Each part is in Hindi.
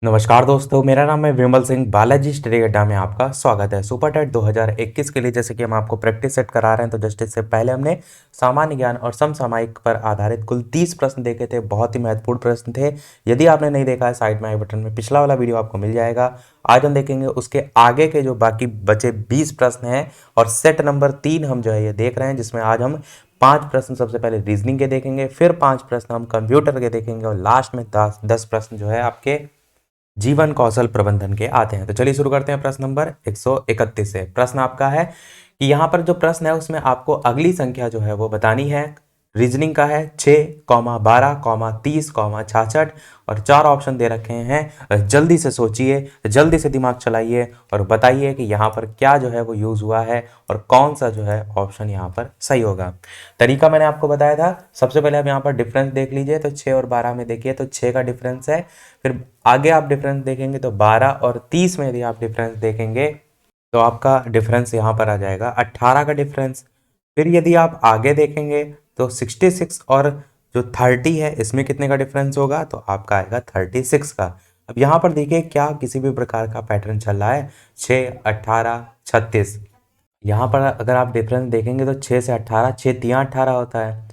नमस्कार दोस्तों, मेरा नाम है विमल सिंह। बालाजी स्टडी अड्डा में आपका स्वागत है। सुपर टेट 2021 के लिए जैसे कि हम आपको प्रैक्टिस सेट करा रहे हैं, तो जस्ट इससे पहले हमने सामान्य ज्ञान और समसामयिक पर आधारित कुल 30 प्रश्न देखे थे। बहुत ही महत्वपूर्ण प्रश्न थे। यदि आपने नहीं देखा है, साइड में आई बटन में पिछला वाला वीडियो आपको मिल जाएगा। आज हम देखेंगे उसके आगे के जो बाकी बचे 20 प्रश्न हैं, और सेट नंबर 3 हम जो है ये देख रहे हैं, जिसमें आज हम 5 प्रश्न सबसे पहले रीजनिंग के देखेंगे, फिर 5 प्रश्न हम कंप्यूटर के देखेंगे, और लास्ट में 10 प्रश्न जो है आपके जीवन कौशल प्रबंधन के आते हैं। तो चलिए शुरू करते हैं प्रश्न नंबर 131 से। प्रश्न आपका है कि यहाँ पर जो प्रश्न है उसमें आपको अगली संख्या जो है वो बतानी है। रीजनिंग का है 6, 12, 30, 66, और 4 ऑप्शन दे रखे हैं। जल्दी से सोचिए, जल्दी से दिमाग चलाइए और बताइए कि यहाँ पर क्या जो है वो यूज़ हुआ है और कौन सा जो है ऑप्शन यहाँ पर सही होगा। तरीका मैंने आपको बताया था। सबसे पहले आप यहाँ पर डिफरेंस देख लीजिए, तो 6 और 12 में देखिए तो 6 का डिफरेंस है। फिर आगे आप डिफरेंस देखेंगे तो 12 और 30 में यदि आप डिफरेंस देखेंगे तो आपका डिफरेंस यहाँ पर आ जाएगा 18 का डिफरेंस। फिर यदि आप आगे देखेंगे तो 66 और जो 30 है इसमें कितने का डिफरेंस होगा, तो आपका आएगा 36 का। अब यहाँ पर देखिए क्या किसी भी प्रकार का पैटर्न चल रहा है। 6, 18, 36। यहाँ पर अगर आप डिफरेंस देखेंगे तो 6 से 18, 6 तियाँ 18 होता है।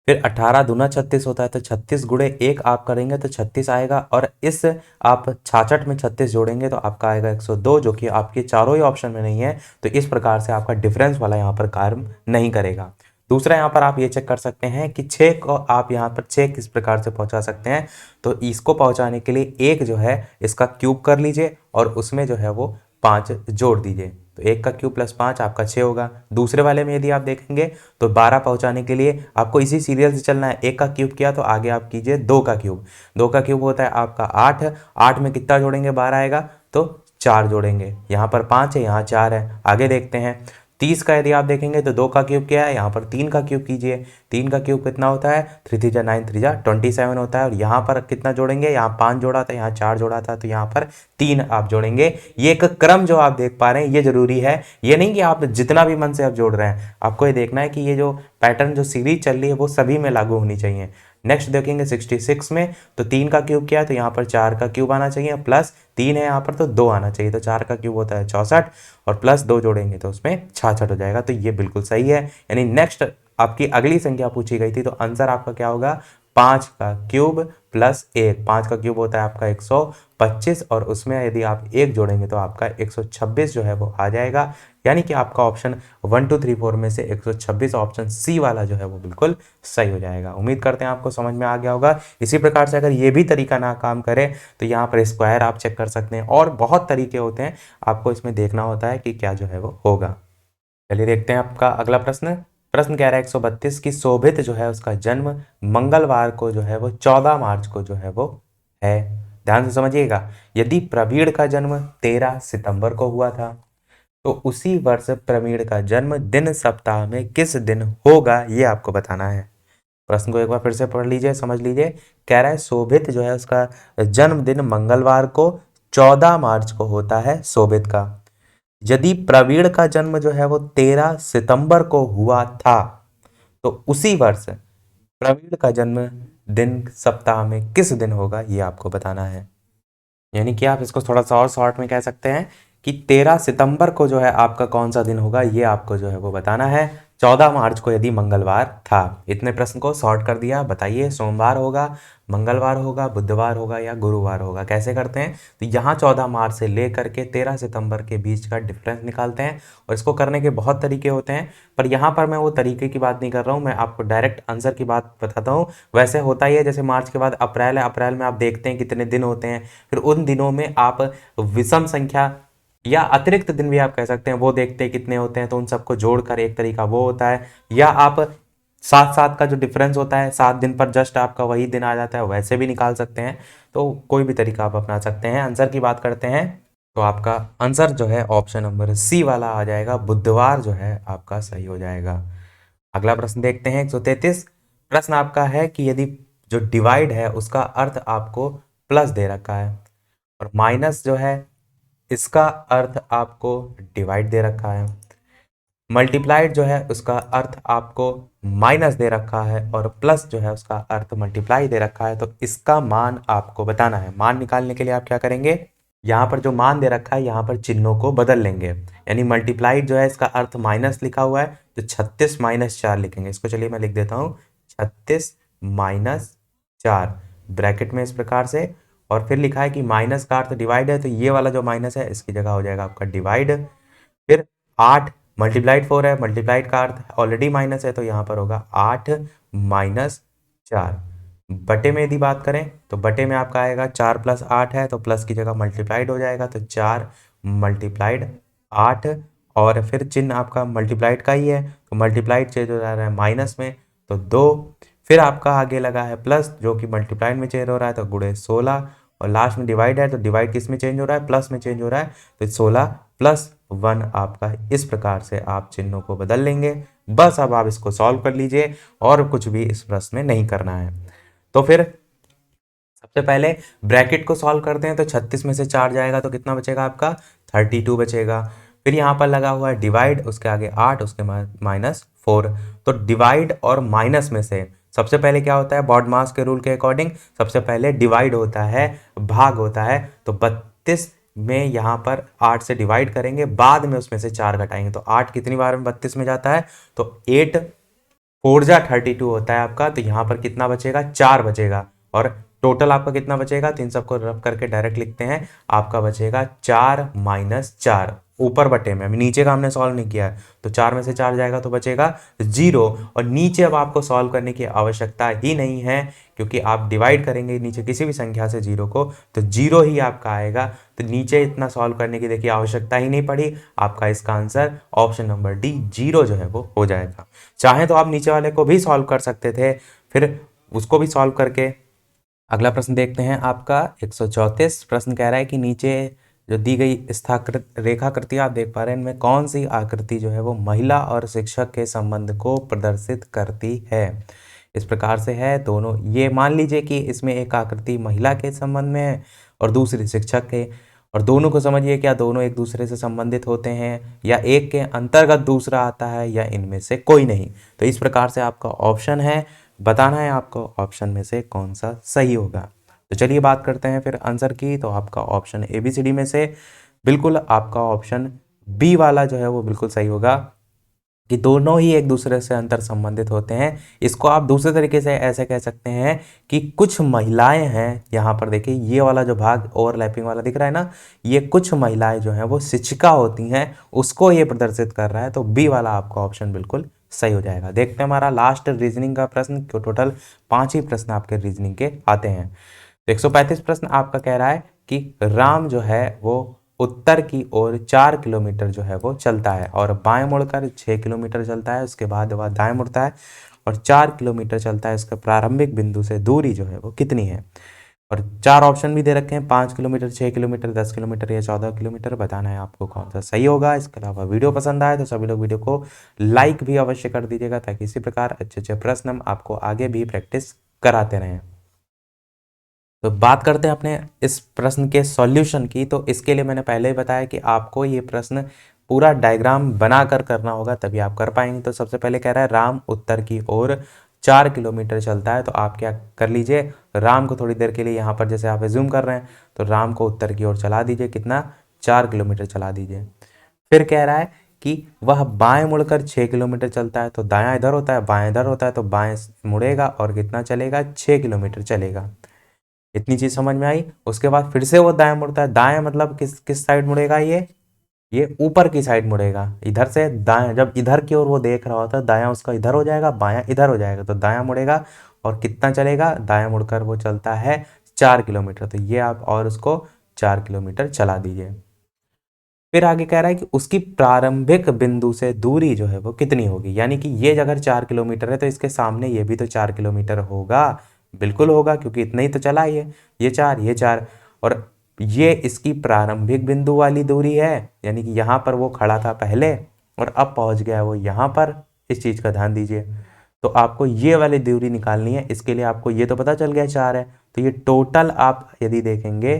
फिर 18 दूना 36 होता है, तो 36 गुणे 1 आप करेंगे तो 36 आएगा, और इस आप 66 में 36 जोड़ेंगे तो आपका आएगा 102, जो कि आपके चारों ही ऑप्शन में नहीं है। तो इस प्रकार से आपका डिफरेंस वाला यहाँ पर कार्य नहीं करेगा। दूसरा यहाँ पर आप ये चेक कर सकते हैं कि 6 को आप यहाँ पर 6 किस प्रकार से पहुँचा सकते हैं। तो इसको पहुँचाने के लिए एक जो है इसका क्यूब कर लीजिए और उसमें जो है वो 5 जोड़ दीजिए, तो 1 का क्यूब प्लस 5 आपका 6 होगा। दूसरे वाले में यदि आप देखेंगे तो 12 पहुंचाने के लिए आपको इसी सीरियल से चलना है। 1 का क्यूब किया तो आगे आप कीजिए 2 का क्यूब। 2 का क्यूब होता है आपका 8। 8 में कितना जोड़ेंगे, 12 आएगा, तो 4 जोड़ेंगे। यहाँ पर 5 है, यहाँ 4 है। आगे देखते हैं 30 का यदि आप देखेंगे तो 2 का क्यूब क्या है, यहाँ पर 3 का क्यूब कीजिए। 3 का क्यूब कितना होता है, 3 3 जा 9 3 जा 27 होता है। और यहाँ पर कितना जोड़ेंगे, यहाँ 5 जोड़ा था, यहाँ 4 जोड़ा था, तो यहाँ पर 3 आप जोड़ेंगे। ये एक क्रम जो आप देख पा रहे हैं ये जरूरी है। ये नहीं कि आप जितना भी मन से आप जोड़ रहे हैं, आपको ये देखना है कि ये जो पैटर्न जो सीरीज चल रही है वो सभी में लागू होनी चाहिए। नेक्स्ट देखेंगे 66 में, तो 3 का क्यूब क्या है, तो यहाँ पर 4 का क्यूब आना चाहिए, प्लस 3 है यहाँ पर तो 2 आना चाहिए। तो 4 का क्यूब होता है 64, और प्लस 2 जोड़ेंगे तो उसमें 66 हो जाएगा। तो ये बिल्कुल सही है। यानी नेक्स्ट आपकी अगली संख्या पूछी गई थी, तो आंसर आपका क्या होगा, 5 का क्यूब प्लस 1। 5 का क्यूब होता है आपका 125, और उसमें यदि आप 1 जोड़ेंगे तो आपका 126 जो है वो आ जाएगा। यानी कि आपका ऑप्शन 1 2 3 4 में से 126 ऑप्शन सी वाला जो है वो बिल्कुल सही हो जाएगा। उम्मीद करते हैं आपको समझ में आ गया होगा। इसी प्रकार से अगर ये भी तरीका ना काम करे तो यहाँ पर स्क्वायर आप चेक कर सकते हैं, और बहुत तरीके होते हैं, आपको इसमें देखना होता है कि क्या जो है वो होगा। चलिए देखते हैं आपका अगला प्रश्न। प्रश्न कह रहा है 132 की शोभित जो है उसका जन्म मंगलवार को जो है वो 14 मार्च को जो है वो है। ध्यान से समझिएगा। यदि प्रवीण का जन्म 13 सितंबर को हुआ था, तो उसी वर्ष प्रवीण का जन्म दिन सप्ताह में किस दिन होगा, ये आपको बताना है। प्रश्न को एक बार फिर से पढ़ लीजिए, समझ लीजिए। कह रहा है शोभित जो है उसका जन्मदिन मंगलवार को 14 मार्च को होता है, शोभित का। यदि प्रवीण का जन्म जो है वो 13 सितंबर को हुआ था, तो उसी वर्ष प्रवीण का जन्म दिन सप्ताह में किस दिन होगा, ये आपको बताना है। यानी कि आप इसको थोड़ा सा और शॉर्ट में कह सकते हैं कि 13 सितंबर को जो है आपका कौन सा दिन होगा, ये आपको जो है वो बताना है। 14 मार्च को यदि मंगलवार था। इतने प्रश्न को शॉर्ट कर दिया। बताइए सोमवार होगा, मंगलवार होगा, बुधवार होगा या गुरुवार होगा। कैसे करते हैं, तो यहाँ 14 मार्च से लेकर के 13 सितंबर के बीच का डिफरेंस निकालते हैं, और इसको करने के बहुत तरीके होते हैं। पर यहाँ पर मैं वो तरीके की बात नहीं कर रहा हूँ, मैं आपको डायरेक्ट आंसर की बात बताता हूँ। वैसे होता ही है, जैसे मार्च के बाद अप्रैल है, अप्रैल में आप देखते हैं कितने दिन होते हैं, फिर उन दिनों में आप विषम संख्या या अतिरिक्त दिन भी आप कह सकते हैं, वो देखते हैं कितने होते हैं, तो उन सबको जोड़कर एक तरीका वो होता है। या आप 7 7 का जो डिफरेंस होता है, 7 दिन पर जस्ट आपका वही दिन आ जाता है, वैसे भी निकाल सकते हैं। तो कोई भी तरीका आप अपना सकते हैं। आंसर की बात करते हैं तो आपका आंसर जो है ऑप्शन नंबर सी वाला आ जाएगा, बुधवार जो है आपका सही हो जाएगा। अगला प्रश्न देखते हैं 133। प्रश्न आपका है कि यदि जो डिवाइड है उसका अर्थ आपको प्लस दे रखा है, और माइनस जो है इसका अर्थ आपको डिवाइड दे रखा है। मल्टीप्लाइड जो है उसका अर्थ आपको माइनस दे रखा है और प्लस जो है उसका अर्थ मल्टीप्लाई दे रखा है, तो इसका मान आपको बताना है। मान निकालने के लिए आप क्या करेंगे, यहाँ पर जो मान दे रखा है यहाँ पर चिन्हों को बदल लेंगे। यानी मल्टीप्लाइड जो है इसका अर्थ माइनस लिखा हुआ है, तो 36 माइनस 4 लिखेंगे इसको। चलिए मैं लिख देता हूँ 36 माइनस 4 ब्रैकेट में इस प्रकार से, और फिर लिखा है कि माइनस का अर्थ डिवाइड है, तो ये वाला जो माइनस है इसकी जगह हो जाएगा आपका डिवाइड। फिर 8 मल्टीप्लाइड 4 है, मल्टीप्लाइड का अर्थ ऑलरेडी माइनस है, तो यहाँ पर होगा 8 माइनस 4। बटे में यदि बात करें तो बटे में आपका आएगा 4 प्लस 8 है, तो प्लस की जगह मल्टीप्लाइड हो जाएगा, तो 4 मल्टीप्लाइड 8, और फिर चिन्ह आपका मल्टीप्लाइड का ही है, तो मल्टीप्लाइड चेंज हो जा रहा है माइनस में, तो 2। फिर आपका आगे लगा है प्लस जो कि मल्टीप्लाइड में चेंज हो रहा है, तो गुणे 16, और लास्ट में डिवाइड है, तो डिवाइड किस में चेंज हो रहा है, प्लस में चेंज हो रहा है, तो 16 प्लस 1 आपका। इस प्रकार से आप चिन्हों को बदल लेंगे। बस अब आप इसको सॉल्व कर लीजिए और कुछ भी इस प्रश्न में नहीं करना है। तो फिर सबसे पहले ब्रैकेट को सॉल्व करते हैं, तो 36 में से 4 जाएगा तो कितना बचेगा आपका 32 बचेगा। फिर यहाँ पर लगा हुआ है डिवाइड, उसके आगे 8, उसके माइनस 4। तो डिवाइड और माइनस में से सबसे पहले क्या होता है, बॉडमास के रूल के अकॉर्डिंग सबसे पहले डिवाइड होता है, भाग होता है। तो 32 में यहाँ पर 8 से डिवाइड करेंगे, बाद में उसमें से 4 घटाएंगे, तो 8 कितनी बार में 32 में जाता है, तो 8 4 जा 32 होता है आपका। तो यहाँ पर कितना बचेगा, 4 बचेगा, और टोटल आपका कितना बचेगा, तो इन सबको रब करके डायरेक्ट लिखते हैं, आपका बचेगा 4 माइनस 4 ऊपर बटे में। अभी नीचे का हमने सॉल्व नहीं किया है, तो 4 में से 4 जाएगा तो बचेगा 0, और नीचे अब आपको सॉल्व करने की आवश्यकता ही नहीं है, क्योंकि आप डिवाइड करेंगे नीचे किसी भी संख्या से 0 को, तो 0 ही आपका आएगा। तो नीचे इतना सॉल्व करने की देखिए आवश्यकता ही नहीं पड़ी, आपका इसका आंसर ऑप्शन नंबर डी 0 जो है वो हो जाएगा। चाहे तो आप नीचे वाले को भी सॉल्व कर सकते थे, फिर उसको भी सॉल्व करके अगला प्रश्न देखते हैं। आपका 134 प्रश्न कह रहा है कि नीचे जो दी गई स्थाकृत रेखाकृति आप देख पा रहे हैं, इनमें कौन सी आकृति जो है वो महिला और शिक्षक के संबंध को प्रदर्शित करती है। इस प्रकार से है दोनों, ये मान लीजिए कि इसमें एक आकृति महिला के संबंध में है और दूसरी शिक्षक के, और दोनों को समझिए क्या दोनों एक दूसरे से संबंधित होते हैं, या एक के अंतर्गत दूसरा आता है, या इनमें से कोई नहीं। तो इस प्रकार से आपका ऑप्शन है, बताना है आपको ऑप्शन में से कौन सा सही होगा। तो चलिए बात करते हैं फिर आंसर की। तो आपका ऑप्शन ABCD में से बिल्कुल आपका ऑप्शन बी वाला जो है वो बिल्कुल सही होगा, कि दोनों ही एक दूसरे से अंतर संबंधित होते हैं। इसको आप दूसरे तरीके से ऐसे कह सकते हैं कि कुछ महिलाएं हैं, यहाँ पर देखिए ये वाला जो भाग ओवरलैपिंग वाला दिख रहा है ना, ये कुछ महिलाएं जो हैं वो शिक्षिका होती हैं, उसको ये प्रदर्शित कर रहा है। तो बी वाला आपका ऑप्शन बिल्कुल सही हो जाएगा। देखते हैं हमारा लास्ट रीजनिंग का प्रश्न, क्यों टोटल 5 ही प्रश्न आपके रीजनिंग के आते हैं। तो 135 प्रश्न आपका कह रहा है कि राम जो है वो उत्तर की ओर 4 किलोमीटर जो है वो चलता है, और बाएं मुड़कर 6 किलोमीटर चलता है, उसके बाद वह दाएं मुड़ता है और 4 किलोमीटर चलता है। इसका प्रारंभिक बिंदु से दूरी जो है वो कितनी है, और 4 ऑप्शन भी दे रखे हैं, 5 किलोमीटर, 6 किलोमीटर, 10 किलोमीटर या 14 किलोमीटर। बताना है आपको कौन सा सही होगा। इसके अलावा वीडियो पसंद आए तो सभी लोग वीडियो को लाइक भी अवश्य कर दीजिएगा, ताकि इसी प्रकार अच्छे अच्छे प्रश्न हम आपको आगे भी प्रैक्टिस कराते रहें। तो बात करते हैं अपने इस प्रश्न के सॉल्यूशन की। तो इसके लिए मैंने पहले ही बताया कि आपको ये प्रश्न पूरा डायग्राम बनाकर करना होगा, तभी आप कर पाएंगे। तो सबसे पहले कह रहा है राम उत्तर की ओर 4 किलोमीटर चलता है, तो आप क्या कर लीजिए, राम को थोड़ी देर के लिए यहाँ पर जैसे आप एज्यूम कर रहे हैं, तो राम को उत्तर की ओर चला दीजिए, कितना 4 किलोमीटर चला दीजिए। फिर कह रहा है कि वह बाएं मुड़कर 6 किलोमीटर चलता है, तो दायां इधर होता है, बाएं इधर होता है, तो बाएं मुड़ेगा और कितना चलेगा, 6 किलोमीटर चलेगा। इतनी चीज समझ में आई। उसके बाद फिर से वो दाएं मुड़ता है, दाएं मतलब किस किस साइड मुड़ेगा, ये ऊपर की साइड मुड़ेगा, इधर से दाएं। जब इधर की ओर वो देख रहा होता है, दायां उसका इधर हो जाएगा, बायां इधर हो जाएगा, तो दायां मुड़ेगा और कितना चलेगा, दायां मुड़कर वो चलता है 4 किलोमीटर। तो ये आप और उसको 4 किलोमीटर चला दीजिए। फिर आगे कह रहा है कि उसकी प्रारंभिक बिंदु से दूरी जो है वो कितनी होगी, यानी कि ये अगर 4 किलोमीटर है तो इसके सामने ये भी तो 4 किलोमीटर होगा। बिल्कुल होगा, क्योंकि इतना ही तो चला ये 4, ये 4, और ये इसकी प्रारंभिक बिंदु वाली दूरी है, यानी कि यहाँ पर वो खड़ा था पहले और अब पहुंच गया वो यहाँ पर। इस चीज का ध्यान दीजिए। तो आपको ये वाली दूरी निकालनी है। इसके लिए आपको ये तो पता चल गया 4 है, तो ये टोटल आप यदि देखेंगे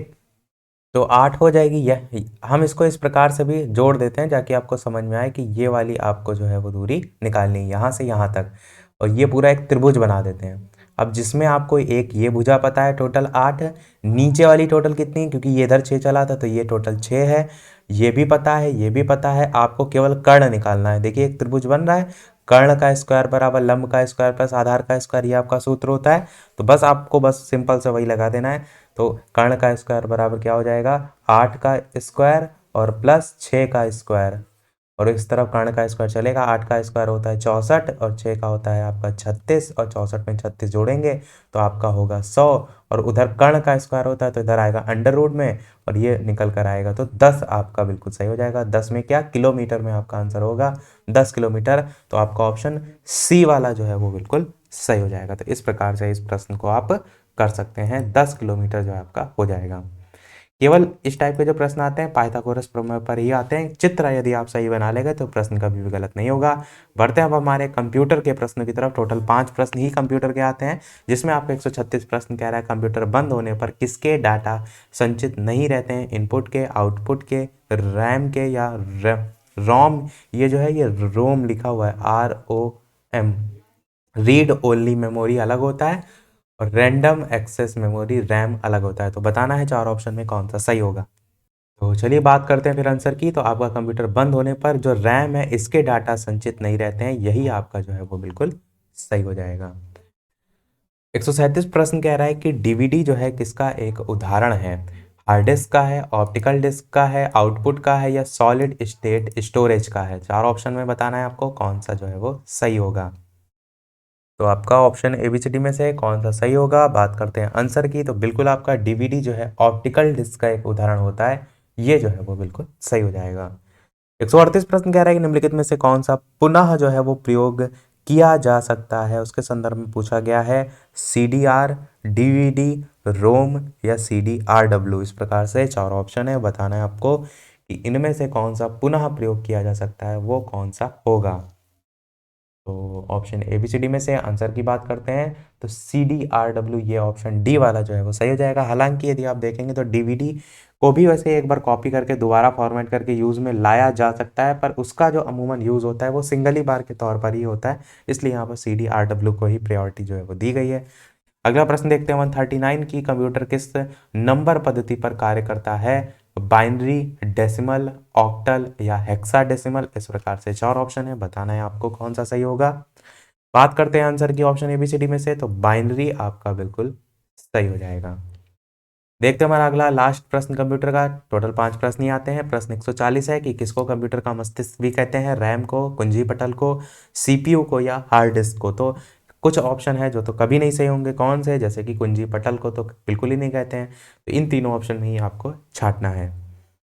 तो 8 हो जाएगी। यह हम इसको इस प्रकार से भी जोड़ देते हैं ताकि आपको समझ में आए कि ये वाली आपको जो है वो दूरी निकालनी है यहाँ से यहाँ तक, और ये पूरा एक त्रिभुज बना देते हैं। अब जिसमें आपको एक ये भुजा पता है टोटल 8, नीचे वाली टोटल कितनी, क्योंकि ये इधर 6 चला था तो ये टोटल 6 है, ये भी पता है, ये भी पता है। आपको केवल कर्ण निकालना है। देखिए एक त्रिभुज बन रहा है, कर्ण का स्क्वायर बराबर लंब का स्क्वायर प्लस आधार का स्क्वायर, ये आपका सूत्र होता है। तो बस आपको बस सिंपल से वही लगा देना है। तो कर्ण का स्क्वायर बराबर क्या हो जाएगा, 8 का स्क्वायर और प्लस 6 का स्क्वायर, और इस तरफ कर्ण का स्क्वायर चलेगा। 8 का स्क्वायर होता है 64 और 6 का होता है आपका 36, और 64 में 36 जोड़ेंगे तो आपका होगा 100, और उधर कर्ण का स्क्वायर होता है तो इधर आएगा अंडर रूट में, और ये निकल कर आएगा तो 10 आपका बिल्कुल सही हो जाएगा। 10 में क्या, किलोमीटर में आपका आंसर होगा 10 किलोमीटर। तो आपका ऑप्शन सी वाला जो है वो बिल्कुल सही हो जाएगा। तो इस प्रकार से इस प्रश्न को आप कर सकते हैं। 10 किलोमीटर जो है आपका हो जाएगा। केवल इस टाइप के जो प्रश्न आते हैं पाइथागोरस प्रमेय पर ही आते हैं। चित्र यदि आप सही बना लेंगे तो प्रश्न कभी भी गलत नहीं होगा। बढ़ते हैं अब हमारे कंप्यूटर के प्रश्न की तरफ। टोटल 5 प्रश्न ही कंप्यूटर के आते हैं, जिसमें आपको 136 प्रश्न कह रहा है कंप्यूटर बंद होने पर किसके डाटा संचित नहीं रहते हैं, इनपुट के, आउटपुट के, रैम के या रोम। ये जो है ये रोम लिखा हुआ है, ROM, रीड ओनली मेमोरी अलग होता है, और रैंडम एक्सेस मेमोरी रैम अलग होता है। तो बताना है 4 ऑप्शन में कौन सा सही होगा। तो चलिए बात करते हैं फिर आंसर की। तो आपका कंप्यूटर बंद होने पर जो रैम है इसके डाटा संचित नहीं रहते हैं, यही आपका जो है वो बिल्कुल सही हो जाएगा। 137 प्रश्न कह रहा है कि डीवीडी जो है किसका एक उदाहरण है, हार्ड डिस्क का है, ऑप्टिकल डिस्क का है, आउटपुट का है या सॉलिड स्टेट स्टोरेज का है। 4 ऑप्शन में बताना है आपको कौन सा जो है वो सही होगा। तो आपका ऑप्शन एबीसीडी में से कौन सा सही होगा। बात करते हैं आंसर की। तो बिल्कुल आपका डीवीडी जो है ऑप्टिकल डिस्क का एक उदाहरण होता है, ये जो है वो बिल्कुल सही हो जाएगा। 138 प्रश्न कह रहा है कि निम्नलिखित में से कौन सा पुनः जो है वो प्रयोग किया जा सकता है, उसके संदर्भ में पूछा गया है। CDR, डीवीडी, रोम या CDRW। इस प्रकार से 4 ऑप्शन है। बताना है आपको कि इनमें से कौन सा पुनः प्रयोग किया जा सकता है, वो कौन सा होगा। तो ऑप्शन ABCD में से आंसर की बात करते हैं तो CDRW, ये ऑप्शन डी वाला जो है वो सही हो जाएगा। हालांकि यदि आप देखेंगे तो डीवीडी को भी वैसे एक बार कॉपी करके दोबारा फॉर्मेट करके यूज़ में लाया जा सकता है, पर उसका जो अमूमन यूज़ होता है वो सिंगल ही बार के तौर पर ही होता है, इसलिए यहाँ पर CDRW को ही प्रायोरिटी जो है वो दी गई है। अगला प्रश्न देखते हैं 139 की, कंप्यूटर किस नंबर पद्धति पर कार्य करता है, बाइनरी, डेसिमल, ऑक्टल या हेक्साडेसिमल। इस प्रकार से 4 ऑप्शन है। बताना है आपको कौन सा सही होगा। बात करते हैं आंसर की ऑप्शन एबीसीडी में से, तो बाइनरी आपका बिल्कुल सही हो जाएगा। देखते हैं हमारा अगला लास्ट प्रश्न कंप्यूटर का। टोटल 5 प्रश्न ही आते हैं। प्रश्न 140 है कि किसको कंप्यूटर का मस्तिष्क भी कहते हैं, रैम को, कुंजी पटल को, सीपीयू को या हार्ड डिस्क को। तो कुछ ऑप्शन है जो तो कभी नहीं सही होंगे, कौन से, जैसे कि कुंजी पटल को तो बिल्कुल ही नहीं कहते हैं। तो इन तीनों ऑप्शन में ही आपको छांटना है।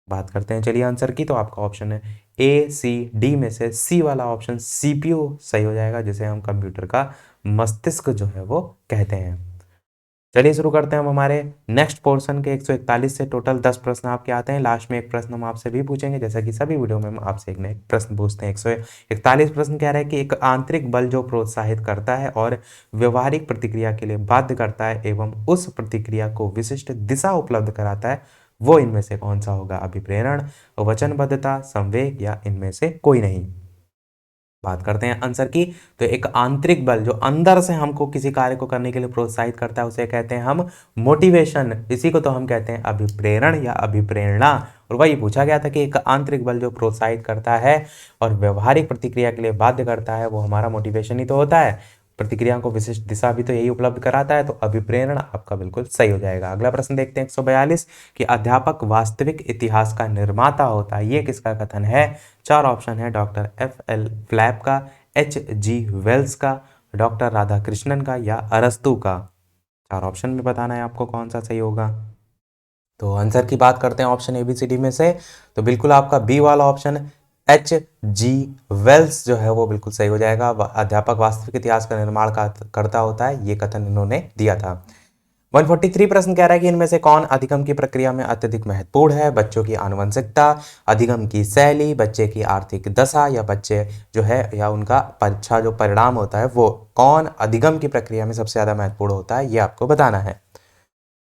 बात करते हैं चलिए आंसर की। तो आपका ऑप्शन है A, C, D में से सी वाला ऑप्शन सीपीयू सही हो जाएगा, जिसे हम कंप्यूटर का मस्तिष्क जो है वो कहते हैं। चलिए शुरू करते हैं हम हमारे नेक्स्ट पोर्शन के। 141 से टोटल 10 प्रश्न आपके आते हैं। लास्ट में एक प्रश्न हम आपसे भी पूछेंगे, जैसा कि सभी वीडियो में हम आपसे एक न एक प्रश्न पूछते हैं। 141 प्रश्न कह रहा है कि एक आंतरिक बल जो प्रोत्साहित करता है और व्यवहारिक प्रतिक्रिया के लिए बाध्य करता है एवं उस प्रतिक्रिया को विशिष्ट दिशा उपलब्ध कराता है, वो इनमें से कौन सा होगा। अभिप्रेरण, वचनबद्धता, संवेग या इनमें से कोई नहीं। बात करते हैं आंसर की। तो एक आंतरिक बल जो अंदर से हमको किसी कार्य को करने के लिए प्रोत्साहित करता है, उसे कहते हैं हम मोटिवेशन। इसी को तो हम कहते हैं अभिप्रेरण या अभिप्रेरणा। और वही पूछा गया था कि एक आंतरिक बल जो प्रोत्साहित करता है और व्यवहारिक प्रतिक्रिया के लिए बाध्य करता है, वो हमारा मोटिवेशन ही तो होता है। प्रतिक्रिया को विशिष्ट दिशा भी तो यही उपलब्ध कराता है, तो अभिप्रेरण आपका बिल्कुल सही हो जाएगा। अगला प्रश्न देखते हैं 142 कि अध्यापक वास्तविक इतिहास का निर्माता होता है, ये किसका कथन है। 4 ऑप्शन है, डॉक्टर FL फ्लैप का, HG वेल्स का, डॉक्टर राधाकृष्णन का या अरस्तु का। 4 ऑप्शन में बताना है आपको कौन सा सही होगा। तो आंसर की बात करते हैं ऑप्शन ABCD में से, तो बिल्कुल आपका बी वाला ऑप्शन HG वेल्स जो है वो बिल्कुल सही हो जाएगा। अध्यापक वास्तविक इतिहास का निर्माण करता होता है, ये कथन इन्होंने दिया था। 143 प्रश्न कह रहा है कि इनमें से कौन अधिगम की प्रक्रिया में अत्यधिक महत्वपूर्ण है। बच्चों की आनुवंशिकता, अधिगम की शैली, बच्चे की आर्थिक दशा या बच्चे जो है या उनका परीक्षा जो परिणाम होता है, वो कौन अधिगम की प्रक्रिया में सबसे ज़्यादा महत्वपूर्ण होता है, ये आपको बताना है।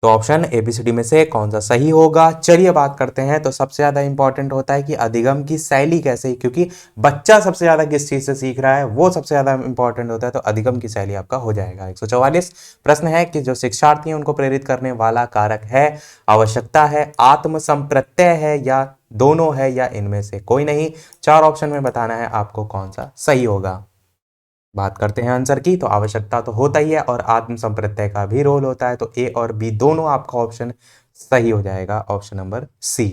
तो ऑप्शन ABCD में से कौन सा सही होगा। चलिए बात करते हैं। तो सबसे ज़्यादा इंपॉर्टेंट होता है कि अधिगम की शैली कैसे, क्योंकि बच्चा सबसे ज़्यादा किस चीज़ से सीख रहा है वो सबसे ज़्यादा इंपॉर्टेंट होता है। तो अधिगम की शैली आपका हो जाएगा। 144 प्रश्न है कि जो शिक्षार्थी हैं उनको प्रेरित करने वाला कारक है, आवश्यकता है, आत्मसंप्रत्यय है, या दोनों है, या इनमें से कोई नहीं। 4 ऑप्शन में बताना है आपको कौन सा सही होगा। बात करते हैं आंसर की। तो आवश्यकता तो होता ही है और आत्म संप्रत्यय का भी रोल होता है। तो ए और बी दोनों आपका ऑप्शन सही हो जाएगा, ऑप्शन नंबर सी।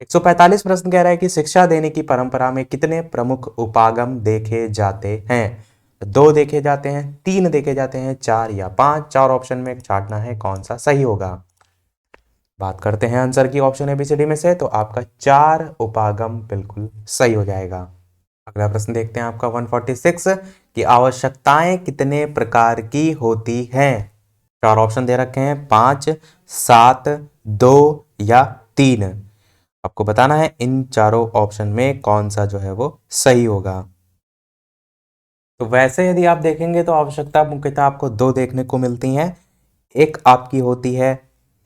145 प्रश्न कह रहा है कि शिक्षा देने की परंपरा में कितने प्रमुख उपागम देखे जाते हैं। 2 देखे जाते हैं, 3 देखे जाते हैं, 4 या 5। 4 ऑप्शन में छांटना है कौन सा सही होगा। बात करते हैं आंसर की ऑप्शन ABCD में से। तो आपका 4 उपागम बिल्कुल सही हो जाएगा। अगला प्रश्न देखते हैं आपका 146 की आवश्यकताएं कितने प्रकार की होती हैं। 4 ऑप्शन दे रखे हैं, 5, 7, 2 या 3। आपको बताना है इन चारों ऑप्शन में कौन सा जो है वो सही होगा। तो वैसे यदि आप देखेंगे तो आवश्यकता मुख्यतः आपको 2 देखने को मिलती हैं। एक आपकी होती है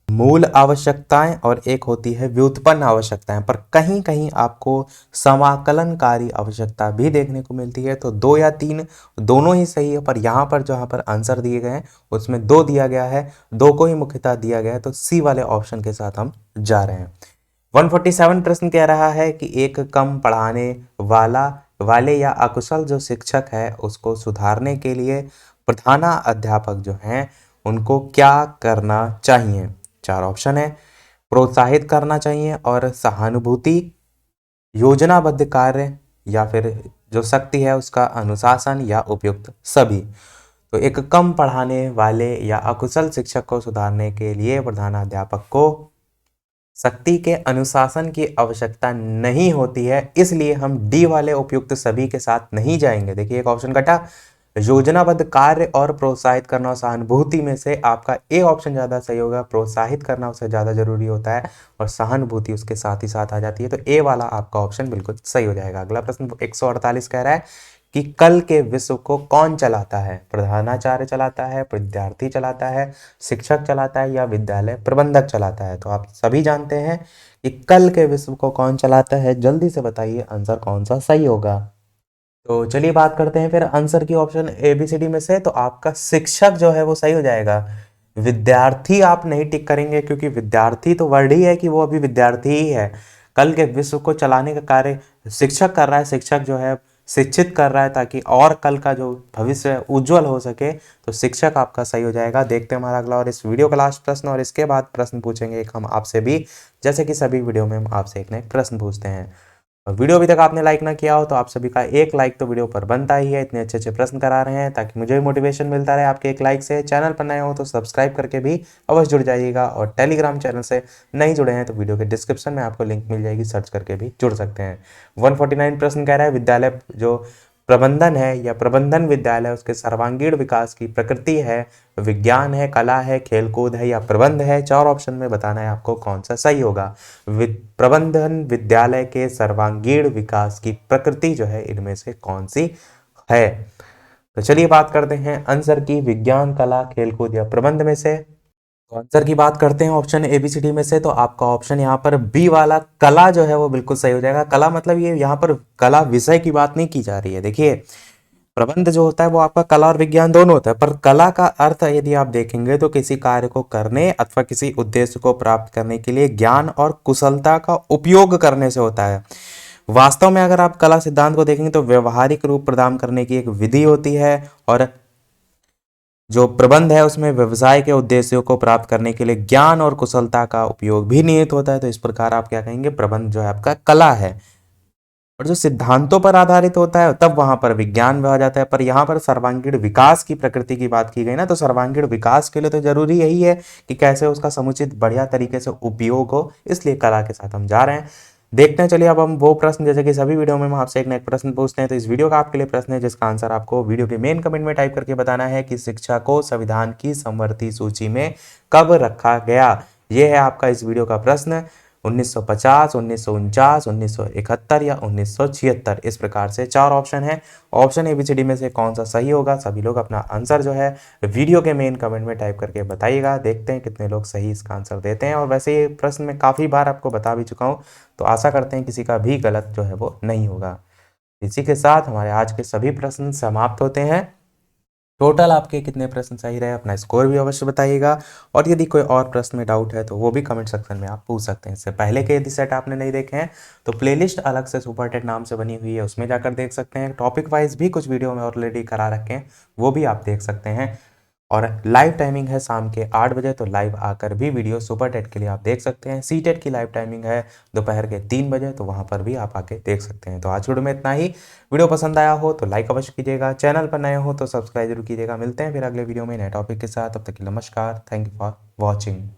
मूल आवश्यकताएं और एक होती है व्युत्पन्न आवश्यकताएं, पर कहीं कहीं आपको समाकलनकारी आवश्यकता भी देखने को मिलती है। तो 2 या 3 दोनों ही सही है, पर यहाँ पर जहाँ पर आंसर दिए गए हैं उसमें 2 दिया गया है, 2 को ही मुख्यतः दिया गया है। तो सी वाले ऑप्शन के साथ हम जा रहे हैं। 147 प्रश्न कह रहा है कि एक कम पढ़ाने वाले या अकुशल जो शिक्षक है उसको सुधारने के लिए प्रधानाध्यापक जो हैं उनको क्या करना चाहिए। 4 ऑप्शन है, प्रोत्साहित करना चाहिए और सहानुभूति, योजनाबद्ध कार्य, या फिर जो शक्ति है उसका अनुशासन, या उपयुक्त सभी। तो एक कम पढ़ाने वाले या अकुशल शिक्षक को सुधारने के लिए प्रधानाध्यापक को शक्ति के अनुशासन की आवश्यकता नहीं होती है, इसलिए हम डी वाले उपयुक्त सभी के साथ नहीं जाएंगे। देखिए एक ऑप्शन कटा, योजनाबद्ध कार्य और प्रोत्साहित करना और सहानुभूति में से आपका ए ऑप्शन ज़्यादा सही होगा। प्रोत्साहित करना उससे ज़्यादा जरूरी होता है और सहानुभूति उसके साथ ही साथ आ जाती है। तो ए वाला आपका ऑप्शन बिल्कुल सही हो जाएगा। अगला प्रश्न 148 कह रहा है कि कल के विश्व को कौन चलाता है। प्रधानाचार्य चलाता है, विद्यार्थी चलाता है, शिक्षक चलाता है, या विद्यालय प्रबंधक चलाता है। तो आप सभी जानते हैं कि कल के विश्व को कौन चलाता है। जल्दी से बताइए आंसर कौन सा सही होगा। तो चलिए बात करते हैं फिर आंसर की ऑप्शन ABCD में से। तो आपका शिक्षक जो है वो सही हो जाएगा। विद्यार्थी आप नहीं टिक करेंगे, क्योंकि विद्यार्थी तो वर्ड ही है कि वो अभी विद्यार्थी ही है। कल के विश्व को चलाने का कार्य शिक्षक कर रहा है। शिक्षक जो है शिक्षित कर रहा है ताकि और कल का जो भविष्य है उज्जवल हो सके। तो शिक्षक आपका सही हो जाएगा। देखते हैं हमारा अगला और इस वीडियो का लास्ट प्रश्न, और इसके बाद प्रश्न पूछेंगे एक हम आपसे भी, जैसे कि सभी वीडियो में हम आपसे एक ना एक प्रश्न पूछते हैं। और वीडियो अभी तक आपने लाइक ना किया हो तो आप सभी का एक लाइक तो वीडियो पर बनता ही है। इतने अच्छे अच्छे प्रश्न करा रहे हैं ताकि मुझे भी मोटिवेशन मिलता रहे आपके एक लाइक से। चैनल पर नए हो तो सब्सक्राइब करके भी अवश्य जुड़ जाइएगा, और टेलीग्राम चैनल से नहीं जुड़े हैं तो वीडियो के डिस्क्रिप्शन में आपको लिंक मिल जाएगी, सर्च करके भी जुड़ सकते हैं। 149 प्रश्न कह रहा है विद्यालय जो प्रबंधन है या प्रबंधन विद्यालय उसके सर्वांगीण विकास की प्रकृति है, विज्ञान है, कला है, खेलकूद है, या प्रबंध है। 4 ऑप्शन में बताना है आपको कौन सा सही होगा। प्रबंधन विद्यालय के सर्वांगीण विकास की प्रकृति जो है इनमें से कौन सी है। तो चलिए बात करते हैं आंसर की, विज्ञान, कला, खेलकूद या प्रबंध में से। तो आंसर की बात करते हैं ऑप्शन ABCD में से। तो आपका ऑप्शन यहाँ पर बी वाला कला जो है वो बिल्कुल सही हो जाएगा। कला मतलब ये यहाँ पर कला विषय की बात नहीं की जा रही है। देखिए प्रबंध जो होता है वो आपका कला और विज्ञान दोनों होता है, पर कला का अर्थ यदि आप देखेंगे तो किसी कार्य को करने अथवा किसी उद्देश्य को प्राप्त करने के लिए ज्ञान और कुशलता का उपयोग करने से होता है। वास्तव में अगर आप कला सिद्धांत को देखेंगे तो व्यवहारिक रूप प्रदान करने की एक विधि होती है, और जो प्रबंध है उसमें व्यवसाय के उद्देश्यों को प्राप्त करने के लिए ज्ञान और कुशलता का उपयोग भी निहित होता है। तो इस प्रकार आप क्या कहेंगे, प्रबंध जो है आपका कला है। और जो सिद्धांतों पर आधारित होता है तब वहां पर विज्ञान में आ जाता है। पर यहाँ पर सर्वांगीण विकास की प्रकृति की बात की गई ना, तो सर्वांगीण विकास के लिए तो जरूरी यही है कि कैसे उसका समुचित बढ़िया तरीके से उपयोग हो, इसलिए कला के साथ हम जा रहे हैं। देखते हैं चलिए अब हम वो प्रश्न, जैसे कि सभी वीडियो में हम आपसे एक ना एक प्रश्न पूछते हैं। तो इस वीडियो का आपके लिए प्रश्न है जिसका आंसर आपको वीडियो के मेन कमेंट में टाइप करके बताना है कि शिक्षा को संविधान की समवर्ती सूची में कब रखा गया। ये है आपका इस वीडियो का प्रश्न। 1950, 1949, 1971 या 1976। इस प्रकार से 4 ऑप्शन हैं। ऑप्शन ABCD में से कौन सा सही होगा, सभी लोग अपना आंसर जो है वीडियो के मेन कमेंट में टाइप करके बताइएगा। देखते हैं कितने लोग सही इसका आंसर देते हैं। और वैसे ये प्रश्न मैं काफ़ी बार आपको बता भी चुका हूँ, तो आशा करते हैं किसी का भी गलत जो है वो नहीं होगा। इसी के साथ हमारे आज के सभी प्रश्न समाप्त होते हैं। टोटल आपके कितने प्रश्न सही रहे, अपना स्कोर भी अवश्य बताइएगा। और यदि कोई और प्रश्न में डाउट है तो वो भी कमेंट सेक्शन में आप पूछ सकते हैं। इससे पहले के यदि सेट आपने नहीं देखे हैं तो प्लेलिस्ट अलग से सुपर टेट नाम से बनी हुई है, उसमें जाकर देख सकते हैं। टॉपिक वाइज भी कुछ वीडियो में ऑलरेडी करा रखे हैं, वो भी आप देख सकते हैं। और लाइव टाइमिंग है शाम के 8 बजे, तो लाइव आकर भी वीडियो सुपर टेट के लिए आप देख सकते हैं। सी टेट की लाइव टाइमिंग है दोपहर के 3 बजे, तो वहाँ पर भी आप आके देख सकते हैं। तो आज वीडियो में इतना ही। वीडियो पसंद आया हो तो लाइक अवश्य कीजिएगा, चैनल पर नए हो तो सब्सक्राइब जरूर कीजिएगा। मिलते हैं फिर अगले वीडियो में नए टॉपिक के साथ। तब तक के लिए नमस्कार, थैंक यू फॉर वॉचिंग।